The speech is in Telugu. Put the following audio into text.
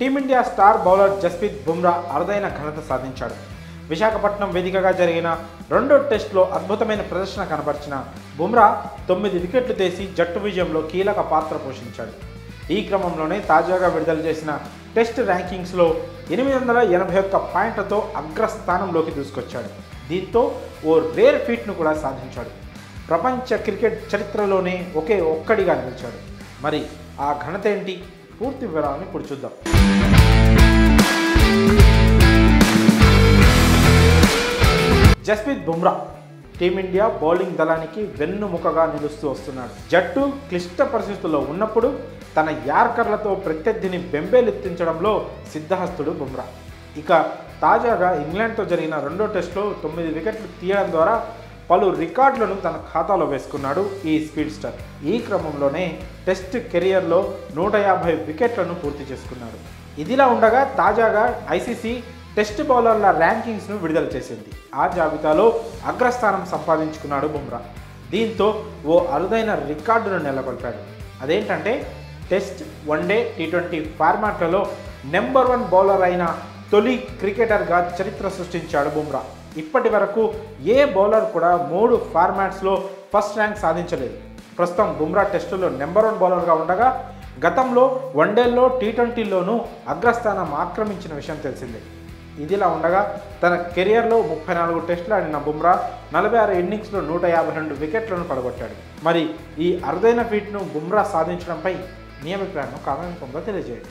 Team India star bowler Jasprit Bumrah అరుదైన ఘనత సాధించాడు. విశాఖపట్నం వేదికగా జరిగిన రెండో టెస్టులో అద్భుతమైన ప్రదర్శన కనబర్చిన బుమ్రా 9 వికెట్లు తీసి జట్టు విజయంలో కీలక పాత్ర పోషించాడు. ఈ క్రమంలోనే తాజాగా విడుదల చేసిన టెస్ట్ ర్యాంకింగ్స్లో 881 పాయింట్లతో అగ్రస్థానంలోకి దూసుకొచ్చాడు. దీంతో ఓ రేర్ ఫీట్ను కూడా సాధించాడు. ప్రపంచ క్రికెట్ చరిత్రలోనే ఒకే ఒక్కడిగా నిలిచాడు. మరి ఆ ఘనత ఏంటి? పూర్తి వివరాలను ఇప్పుడు చూద్దాం. జస్ప్రీత్ బుమ్రా టీమిండియా బౌలింగ్ దళానికి వెన్నుముకగా నిలుస్తూ వస్తున్నాడు. జట్టు క్లిష్ట పరిస్థితుల్లో ఉన్నప్పుడు తన యార్కర్లతో ప్రత్యర్థిని బెంబేలెత్తించడంలో సిద్ధహస్తుడు బుమ్రా. ఇక తాజాగా ఇంగ్లాండ్తో జరిగిన రెండో టెస్టులో 9 వికెట్లు తీయడం ద్వారా పలు రికార్డులను తన ఖాతాలో వేసుకున్నాడు ఈ స్పీడ్ స్టార్. ఈ క్రమంలోనే టెస్ట్ కెరియర్లో 150 వికెట్లను పూర్తి చేసుకున్నాడు. ఇదిలా ఉండగా తాజాగా ఐసీసీ టెస్ట్ బౌలర్ల ర్యాంకింగ్స్ను విడుదల చేసింది. ఆ జాబితాలో అగ్రస్థానం సంపాదించుకున్నాడు బుమ్రా. దీంతో ఓ అరుదైన రికార్డును నెలకొల్పాడు. అదేంటంటే టెస్ట్, వన్డే, టీ20 ఫార్మాట్లలో నెంబర్ 1 బౌలర్ అయిన తొలి క్రికెటర్గా చరిత్ర సృష్టించాడు బుమ్రా. ఇప్పటి వరకు ఏ బౌలర్ కూడా 3 ఫార్మాట్స్లో ఫస్ట్ ర్యాంక్ సాధించలేదు. ప్రస్తుతం బుమ్రా టెస్టులో నెంబర్ 1 బౌలర్గా ఉండగా గతంలో వన్డేల్లో, టీ20లోనూ అగ్రస్థానం ఆక్రమించిన విషయం తెలిసిందే. ఇదిలా ఉండగా తన కెరియర్లో 34 టెస్టులు ఆడిన బుమ్రా 46 ఇన్నింగ్స్లో 152 వికెట్లను పడగొట్టాడు. మరి ఈ అరుదైన ఫీట్ను బుమ్రా సాధించడంపై మీ అభిప్రాయాన్ని కామెంట్ రూపంలో తెలియజేయండి.